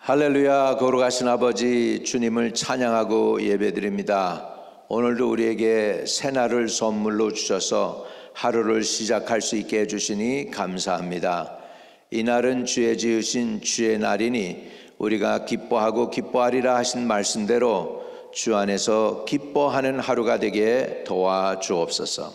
할렐루야. 거룩하신 아버지 주님을 찬양하고 예배드립니다. 오늘도 우리에게 새날을 선물로 주셔서 하루를 시작할 수 있게 해주시니 감사합니다. 이날은 주의 지으신 주의 날이니 우리가 기뻐하고 기뻐하리라 하신 말씀대로 주 안에서 기뻐하는 하루가 되게 도와주옵소서.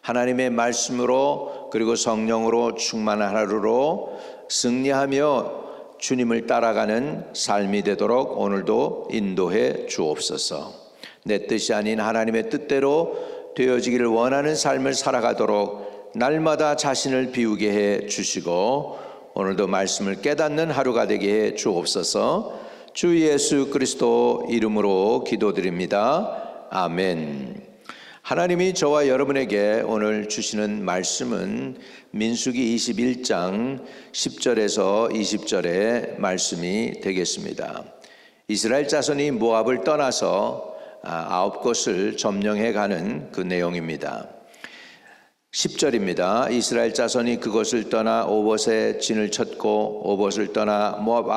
하나님의 말씀으로 그리고 성령으로 충만한 하루로 승리하며 주님을 따라가는 삶이 되도록 오늘도 인도해 주옵소서. 내 뜻이 아닌 하나님의 뜻대로 되어지기를 원하는 삶을 살아가도록 날마다 자신을 비우게 해 주시고 오늘도 말씀을 깨닫는 하루가 되게 해 주옵소서. 주 예수 그리스도 이름으로 기도드립니다. 아멘. 하나님이 저와 여러분에게 오늘 주시는 말씀은 민수기 21장 10절에서 20절의 말씀이 되겠습니다. 이스라엘 자손이 모압을 떠나서 9곳을 점령해 가는 그 내용입니다. 10절입니다. 이스라엘 자손이 그곳을 떠나 오봇에 진을 쳤고 오봇을 떠나 모압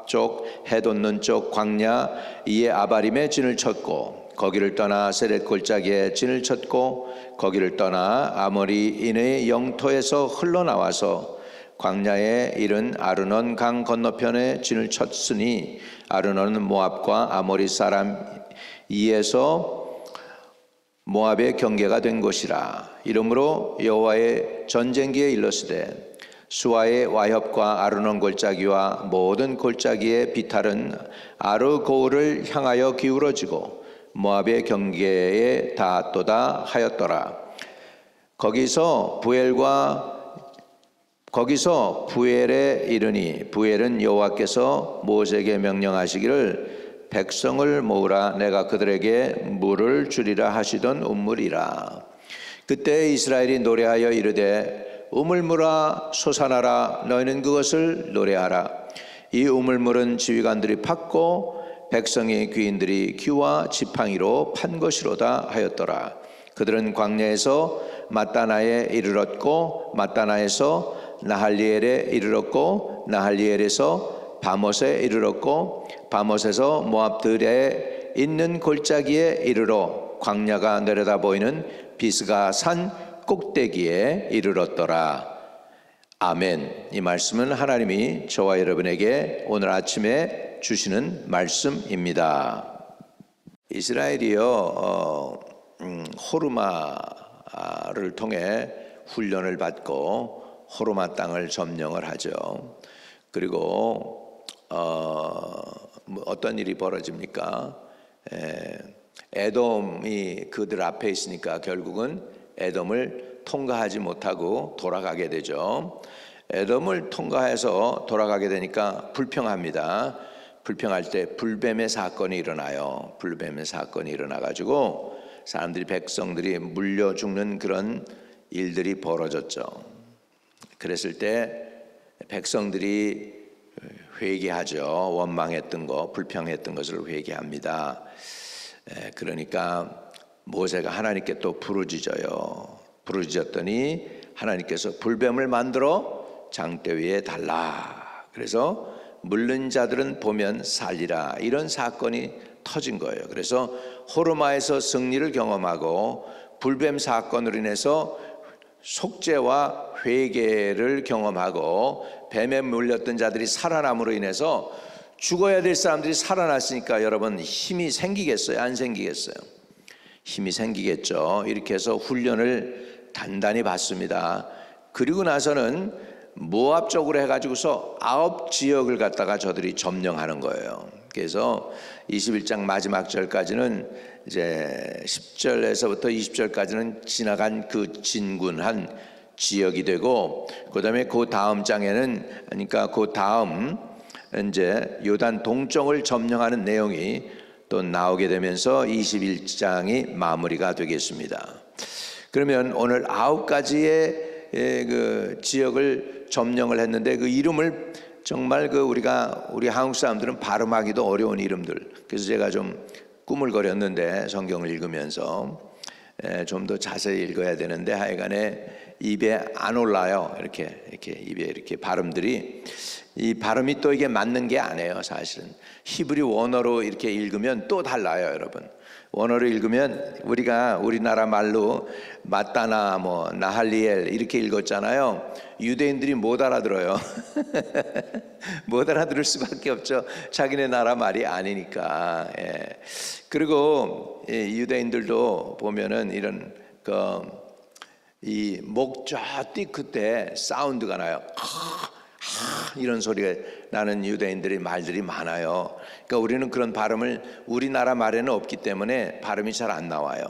앞쪽 해돋는 쪽 광야 이에 아바림에 진을 쳤고 거기를 떠나 세렛 골짜기에 진을 쳤고 거기를 떠나 아모리인의 영토에서 흘러나와서 광야에 이른 아르논 강 건너편에 진을 쳤으니 아르논은 모압과 아모리 사람 이에서 모압의 경계가 된 곳이라. 이러므로 여호와의 전쟁기에 일렀으되 수아의 와협과 아르논 골짜기와 모든 골짜기의 비탈은 아르고울을 향하여 기울어지고 모압의 경계에 닿았도다 하였더라. 거기서 부엘에 이르니 부엘은 여호와께서 모세에게 명령하시기를 백성을 모으라 내가 그들에게 물을 주리라 하시던 우물이라. 그때 이스라엘이 노래하여 이르되 우물물아 솟아나라 너희는 그것을 노래하라. 이 우물물은 지휘관들이 팠고 백성의 귀인들이 귀와 지팡이로 판 것이로다 하였더라. 그들은 광야에서 마따나에 이르렀고 마따나에서 나할리엘에 이르렀고 나할리엘에서 바못에 이르렀고 바못에서 모압들에 있는 골짜기에 이르러 광야가 내려다 보이는 비스가 산 꼭대기에 이르렀더라. 아멘. 이 말씀은 하나님이 저와 여러분에게 오늘 아침에 주시는 말씀입니다. 이스라엘이요 호르마를 통해 훈련을 받고 호르마 땅을 점령을 하죠. 그리고 어떤 일이 벌어집니까? 에돔이 그들 앞에 있으니까 결국은 에돔을 통과하지 못하고 돌아가게 되죠. 에돔을 통과해서 돌아가게 되니까 불평합니다. 불평할 때 불뱀의 사건이 일어나요. 불뱀의 사건이 일어나가지고 사람들이 백성들이 물려 죽는 그런 일들이 벌어졌죠. 그랬을 때 백성들이 회개하죠. 원망했던 거, 불평했던 것을 회개합니다. 그러니까 모세가 하나님께 또 부르짖어요. 부르짖었더니 하나님께서 불뱀을 만들어 장대 위에 달라. 그래서 물른 자들은 보면 살리라. 이런 사건이 터진 거예요. 그래서 호르마에서 승리를 경험하고 불뱀 사건으로 인해서 속죄와 회개를 경험하고 뱀에 물렸던 자들이 살아남으로 인해서 죽어야 될 사람들이 살아났으니까 여러분 힘이 생기겠어요? 안 생기겠어요? 힘이 생기겠죠. 이렇게 해서 훈련을 단단히 받습니다. 그리고 나서는 모압 쪽으로 해가지고서 9지역을 갖다가 저들이 점령하는 거예요. 그래서 21장 마지막 절까지는 이제 10절에서부터 20절까지는 지나간 그 진군한 지역이 되고, 그 다음에 그 다음 장에는 그러니까 그 다음 이제 요단 동쪽을 점령하는 내용이 또 나오게 되면서 21장이 마무리가 되겠습니다. 그러면 오늘 9가지의 그 지역을 점령을 했는데 그 이름을 정말 우리 한국 사람들은 발음하기도 어려운 이름들. 그래서 제가 좀 꾸물거렸는데 성경을 읽으면서 좀 더 자세히 읽어야 되는데 하여간에 입에 안 올라요. 이렇게 입에 이렇게 발음들이 이 발음이 또 이게 맞는 게 아니에요. 사실은 히브리 원어로 이렇게 읽으면 또 달라요, 여러분. 원어로 읽으면 우리가 우리나라 말로 마따나 뭐 나할리엘 이렇게 읽었잖아요. 유대인들이 못 알아들어요. 못 알아들을 수밖에 없죠. 자기네 나라 말이 아니니까. 예. 그리고 유대인들도 보면은 이런 이 목 쫙 띠 끝에 사운드가 나요. 이런 소리가 나는 유대인들의 말들이 많아요. 그러니까 우리는 그런 발음을 우리나라 말에는 없기 때문에 발음이 잘 안 나와요.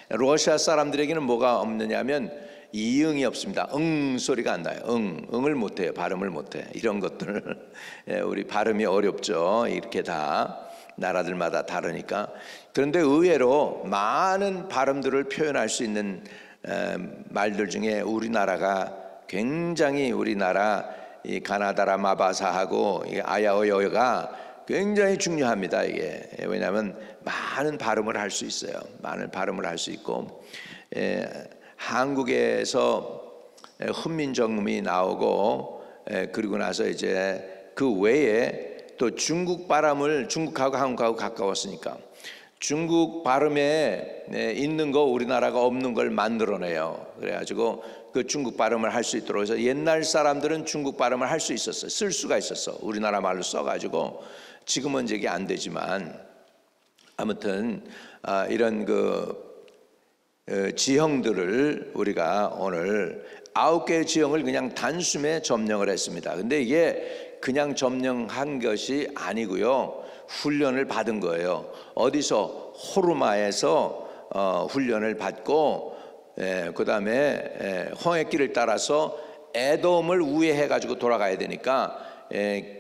러시아 사람들에게는 뭐가 없느냐면 이응이 없습니다. 응 소리가 안 나요. 응을 못해요. 발음을 못해. 이런 것들을 우리 발음이 어렵죠. 이렇게 다 나라들마다 다르니까. 그런데 의외로 많은 발음들을 표현할 수 있는 말들 중에 우리나라가 굉장히 우리나라 이 가나다라 마바사하고 이 아야어여가 굉장히 중요합니다. 이게 왜냐하면 많은 발음을 할 수 있어요. 많은 발음을 할 수 있고 한국에서 훈민정음이 나오고 그리고 나서 이제 그 외에 또 중국 발음을 중국하고 한국하고 가까웠으니까 중국 발음에 있는 거 우리나라가 없는 걸 만들어내요. 그래가지고 그 중국 발음을 할 수 있도록 해서 옛날 사람들은 중국 발음을 할 수 있었어요. 쓸 수가 있었어. 우리나라 말로 써가지고 지금은 이게 안 되지만 아무튼 이런 지형들을 우리가 오늘 9개의 지형을 그냥 단숨에 점령을 했습니다. 근데 이게 그냥 점령한 것이 아니고요. 훈련을 받은 거예요. 어디서? 호르마에서 훈련을 받고 그 다음에 홍해길을 따라서 에돔을 우회해 가지고 돌아가야 되니까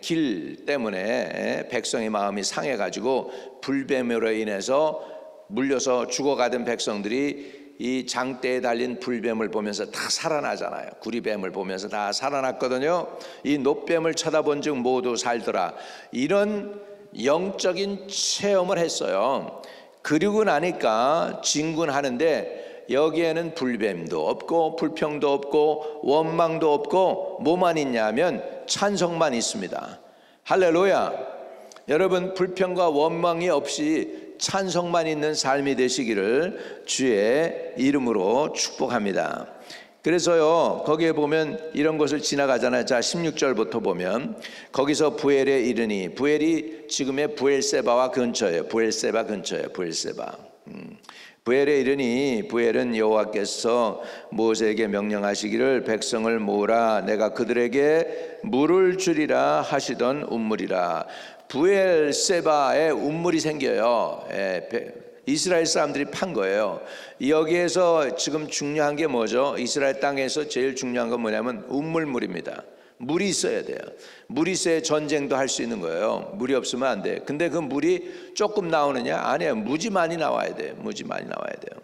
길 때문에 백성의 마음이 상해 가지고 불뱀으로 인해서 물려서 죽어가던 백성들이 이 장대에 달린 불뱀을 보면서 다 살아나잖아요. 구리뱀을 보면서 다 살아났거든요. 이 놋뱀을 쳐다본 즉 모두 살더라. 이런 영적인 체험을 했어요. 그리고 나니까 진군하는데 여기에는 불뱀도 없고 불평도 없고 원망도 없고 뭐만 있냐면 찬송만 있습니다. 할렐루야. 여러분 불평과 원망이 없이 찬송만 있는 삶이 되시기를 주의 이름으로 축복합니다. 그래서요 거기에 보면 이런 것을 지나가잖아요. 자 16절부터 보면 거기서 부엘에 이르니, 부엘이 지금의 부엘세바와 근처예요. 부엘세바 근처예요. 부엘세바. 부엘에 이르니, 부엘은 여호와께서 모세에게 명령하시기를 백성을 모으라 내가 그들에게 물을 주리라 하시던 운물이라. 부엘세바에 운물이 생겨요. 이스라엘 사람들이 판 거예요. 여기에서 지금 중요한 게 뭐죠? 이스라엘 땅에서 제일 중요한 건 뭐냐면 운물물입니다. 물이 있어야 돼요. 물이 있어야 전쟁도 할 수 있는 거예요. 물이 없으면 안 돼. 근데 그 물이 조금 나오느냐? 아니에요. 무지 많이 나와야 돼요. 무지 많이 나와야 돼요.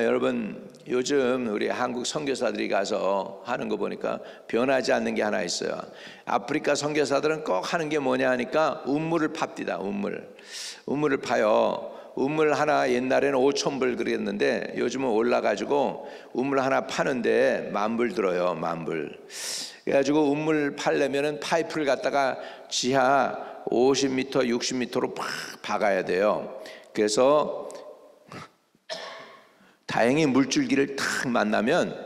여러분 요즘 우리 한국 선교사들이 가서 하는 거 보니까 변하지 않는 게 하나 있어요. 아프리카 선교사들은 꼭 하는 게 뭐냐 하니까 운물을 팝디다. 운물을 파요. 우물 하나 옛날에는 5,000불 그랬는데 요즘은 올라가지고 우물 하나 파는데 10,000불 들어요. 10,000불. 그래가지고 우물 팔려면은 파이프를 갖다가 지하 50m, 60m로 팍 박아야 돼요. 그래서 다행히 물줄기를 탁 만나면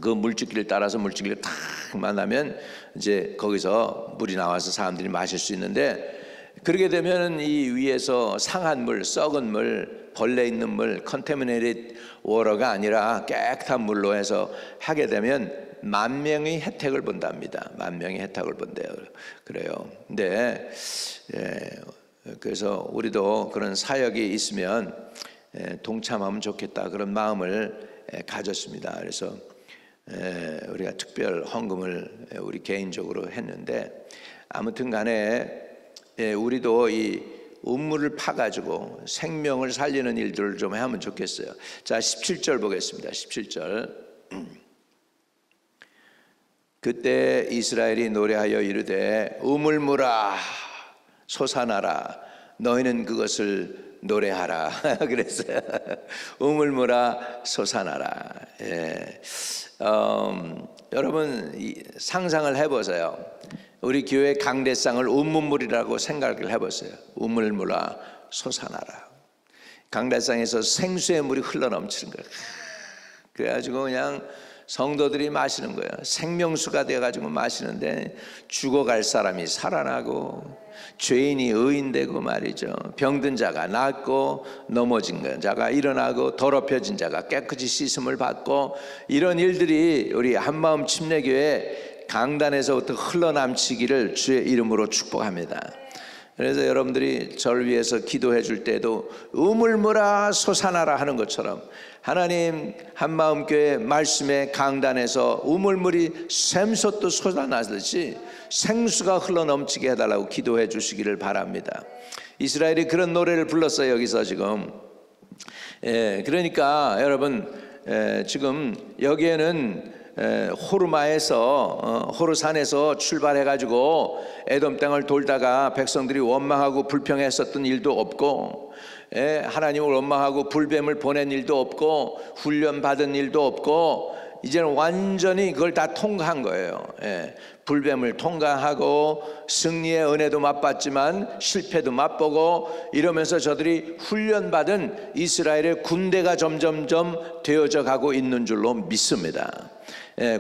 그 물줄기를 따라서 물줄기를 탁 만나면 이제 거기서 물이 나와서 사람들이 마실 수 있는데 그렇게 되면 이 위에서 상한 물, 썩은 물, 벌레 있는 물, 컨테미네이티드 워터가 아니라 깨끗한 물로 해서 하게 되면 10,000명이 혜택을 본답니다. 10,000명이 혜택을 본대요. 그래요. 근데 그래서 우리도 그런 사역이 있으면 동참하면 좋겠다 그런 마음을 가졌습니다. 그래서 우리가 특별 헌금을 우리 개인적으로 했는데 아무튼 간에 우리도 이 운물을 파가지고 생명을 살리는 일들을 좀 하면 좋겠어요. 자 17절 보겠습니다. 17절. 그때 이스라엘이 노래하여 이르되 우물물아 솟아나라 너희는 그것을 노래하라 그랬어요. 우물물아 솟아나라. 여러분 상상을 해보세요. 우리 교회 강대상을 우물물이라고 생각을 해보세요. 우물물아 솟아나라. 강대상에서 생수의 물이 흘러넘치는 거예요. 그래가지고 그냥 성도들이 마시는 거예요. 생명수가 되어가지고 마시는데 죽어갈 사람이 살아나고 죄인이 의인되고 말이죠. 병든 자가 낫고 넘어진 자가 일어나고 더럽혀진 자가 깨끗이 씻음을 받고 이런 일들이 우리 한마음 침례교회 강단에서부터 흘러넘치기를 주의 이름으로 축복합니다. 그래서 여러분들이 저를 위해서 기도해 줄 때도 우물물아 솟아나라 하는 것처럼 하나님 한마음교회 말씀의 강단에서 우물물이 샘솟듯 솟아나듯이 생수가 흘러넘치게 해달라고 기도해 주시기를 바랍니다. 이스라엘이 그런 노래를 불렀어요. 여기서 지금 그러니까 여러분 지금 여기에는 호르마에서 호르산에서 출발해가지고 에돔 땅을 돌다가 백성들이 원망하고 불평했었던 일도 없고 하나님을 원망하고 불뱀을 보낸 일도 없고 훈련받은 일도 없고 이제는 완전히 그걸 다 통과한 거예요. 불뱀을 통과하고 승리의 은혜도 맛봤지만 실패도 맛보고 이러면서 저들이 훈련받은 이스라엘의 군대가 점점점 되어져 가고 있는 줄로 믿습니다.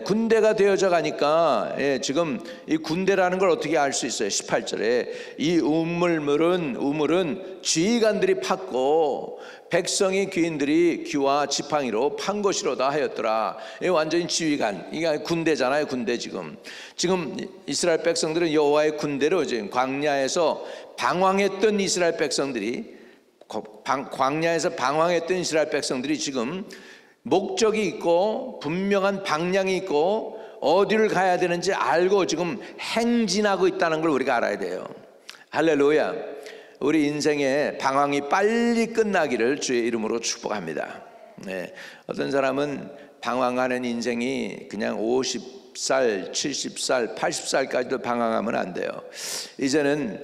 군대가 되어져 가니까 지금 이 군대라는 걸 어떻게 알 수 있어요? 18절에 이 우물은 지휘관들이 팠고 백성이 귀인들이 귀와 지팡이로 판 것이로다 하였더라. 완전히 지휘관, 이게 군대잖아요. 군대 지금 이스라엘 백성들은 여호와의 군대로 지금 광야에서 방황했던 이스라엘 백성들이 지금 목적이 있고 분명한 방향이 있고 어디를 가야 되는지 알고 지금 행진하고 있다는 걸 우리가 알아야 돼요. 할렐루야. 우리 인생의 방황이 빨리 끝나기를 주의 이름으로 축복합니다. 어떤 사람은 방황하는 인생이 그냥 50살, 70살, 80살까지도 방황하면 안 돼요. 이제는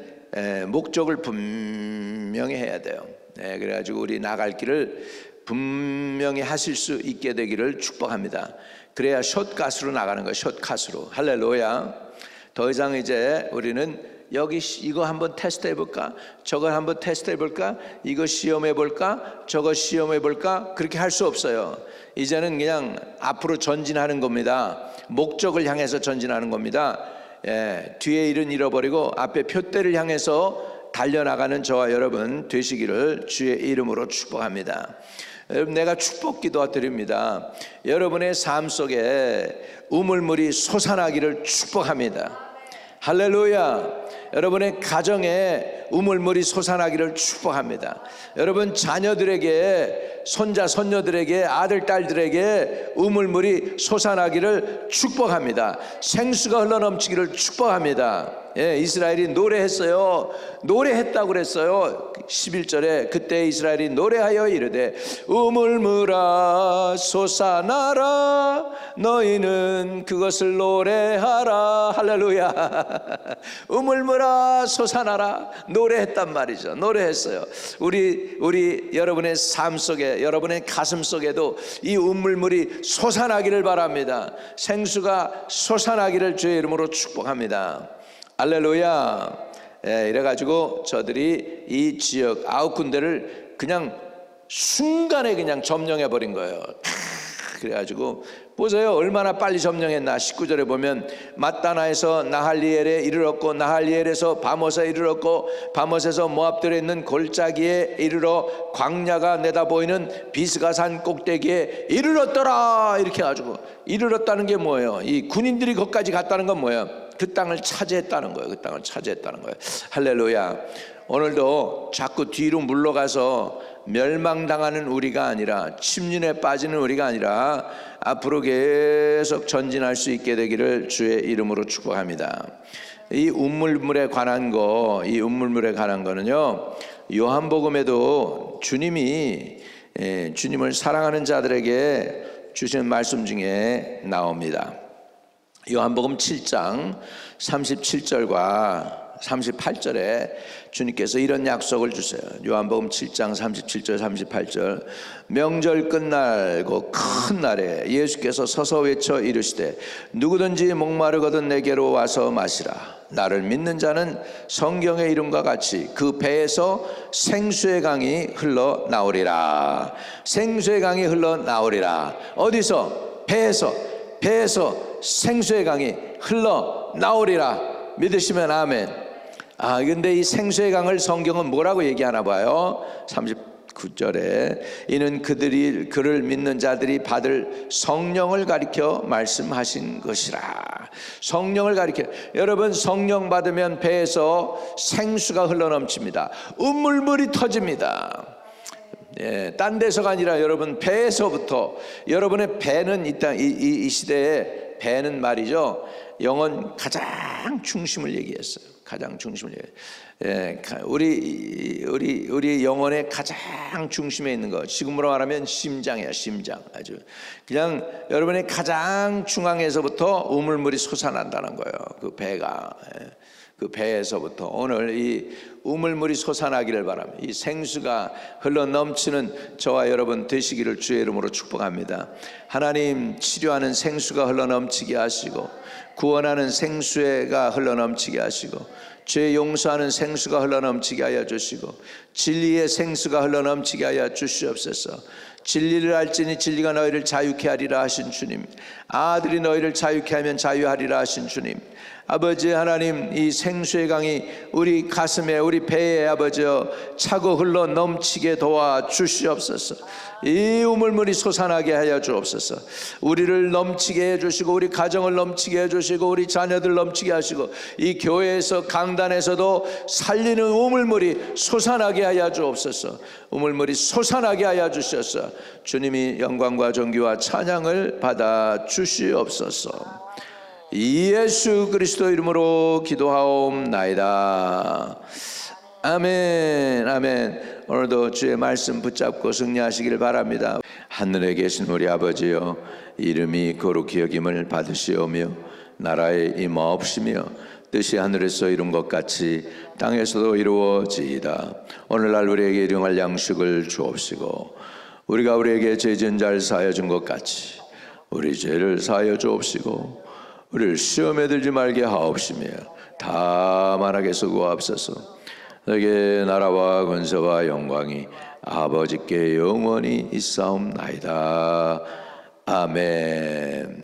목적을 분명히 해야 돼요. 그래가지고 우리 나갈 길을 분명히 하실 수 있게 되기를 축복합니다. 그래야 숏갓으로 나가는 거예요. 숏갓으로. 할렐루야. 더 이상 이제 우리는 여기 이거 한번 테스트 해볼까? 저거 한번 테스트 해볼까? 이거 시험해볼까? 저거 시험해볼까? 그렇게 할 수 없어요. 이제는 그냥 앞으로 전진하는 겁니다. 목적을 향해서 전진하는 겁니다. 뒤에 일은 잃어버리고 앞에 표대를 향해서 달려나가는 저와 여러분 되시기를 주의 이름으로 축복합니다. 여러분, 내가 축복 기도 드립니다. 여러분의 삶 속에 우물물이 솟아나기를 축복합니다. 할렐루야. 여러분의 가정에 우물물이 솟아나기를 축복합니다. 여러분 자녀들에게, 손자 손녀들에게, 아들 딸들에게 우물물이 솟아나기를 축복합니다. 생수가 흘러넘치기를 축복합니다. 이스라엘이 노래했어요. 노래했다고 그랬어요. 11절에 그때 이스라엘이 노래하여 이르되 우물물아 솟아나라 너희는 그것을 노래하라. 할렐루야. 우물물아 솟아나라 노래했단 말이죠. 노래했어요. 우리 여러분의 삶 속에, 여러분의 가슴 속에도 이 우물물이 솟아나기를 바랍니다. 생수가 솟아나기를 주의 이름으로 축복합니다. 할렐루야. 이래가지고 저들이 이 지역 9군데를 그냥 순간에 그냥 점령해 버린 거예요. 그래가지고 보세요. 얼마나 빨리 점령했나. 19절에 보면 mat다나에서 나할리엘에 이르렀고 나할리엘에서 바못에 이르렀고 바못에서 모압들에 있는 골짜기에 이르러 광야가 내다보이는 비스가산 꼭대기에 이르렀더라. 이렇게 해가지고 이르렀다는 게 뭐예요? 이 군인들이 거기까지 갔다는 건 뭐예요? 그 땅을 차지했다는 거예요. 그 땅을 차지했다는 거예요. 할렐루야. 오늘도 자꾸 뒤로 물러가서 멸망당하는 우리가 아니라, 침륜에 빠지는 우리가 아니라 앞으로 계속 전진할 수 있게 되기를 주의 이름으로 축복합니다. 이 우물물에 관한 거는요, 요한복음에도 주님이 주님을 사랑하는 자들에게 주시는 말씀 중에 나옵니다. 요한복음 7장 37절과 38절에 주님께서 이런 약속을 주세요. 요한복음 7장 37절 38절 명절 끝날고 큰 날에 예수께서 서서 외쳐 이르시되 누구든지 목마르거든 내게로 와서 마시라. 나를 믿는 자는 성경의 이름과 같이 그 배에서 생수의 강이 흘러나오리라. 생수의 강이 흘러나오리라. 어디서? 배에서 생수의 강이 흘러나오리라. 믿으시면 아멘. 근데 이 생수의 강을 성경은 뭐라고 얘기하나 봐요. 39절에 이는 그들이 그를 믿는 자들이 받을 성령을 가리켜 말씀하신 것이라. 성령을 가리켜. 여러분, 성령 받으면 배에서 생수가 흘러넘칩니다. 음물물이 터집니다. 딴 데서가 아니라 여러분 배에서부터. 여러분의 배는 이 시대에 배는 말이죠, 영혼 가장 중심을 얘기했어요. 가장 중심을 얘기해요. 우리 영혼의 가장 중심에 있는 거, 지금으로 말하면 심장이야. 심장. 아주 그냥 여러분의 가장 중앙에서부터 우물물이 솟아난다는 거예요. 그 배가. 그 배에서부터 오늘 이 우물물이 솟아나기를 바랍니다. 이 생수가 흘러넘치는 저와 여러분 되시기를 주의 이름으로 축복합니다. 하나님, 치료하는 생수가 흘러넘치게 하시고, 구원하는 생수가 흘러넘치게 하시고, 죄 용서하는 생수가 흘러넘치게 하여 주시고, 진리의 생수가 흘러넘치게 하여 주시옵소서. 진리를 알지니 진리가 너희를 자유케 하리라 하신 주님, 아들이 너희를 자유케 하면 자유하리라 하신 주님, 아버지 하나님, 이 생수의 강이 우리 가슴에, 우리 배에 아버지 차고 흘러 넘치게 도와 주시옵소서. 이 우물물이 솟아나게 하여 주옵소서. 우리를 넘치게 해주시고, 우리 가정을 넘치게 해주시고, 우리 자녀들 넘치게 하시고, 이 교회에서 강단에서도 살리는 우물물이 솟아나게 하여 주옵소서. 우물물이 솟아나게 하여 주셔서 주님이 영광과 존귀와 찬양을 받아 주시옵소서. 예수 그리스도 이름으로 기도하옵나이다. 아멘. 아멘. 오늘도 주의 말씀 붙잡고 승리하시기를 바랍니다. 하늘에 계신 우리 아버지여, 이름이 거룩히 여김을 받으시오며 나라의 임하옵시며 뜻이 하늘에서 이룬 것 같이 땅에서도 이루어지이다. 오늘날 우리에게 일용할 양식을 주옵시고, 우리가 우리에게 죄 지은 자를 사하여 준 것 같이 우리 죄를 사하여 주옵시고, 우리를 시험에 들지 말게 하옵시며 다만 악에서 구하옵소서. 너에게 나라와 권세와 영광이 아버지께 영원히 있사옵나이다. 아멘.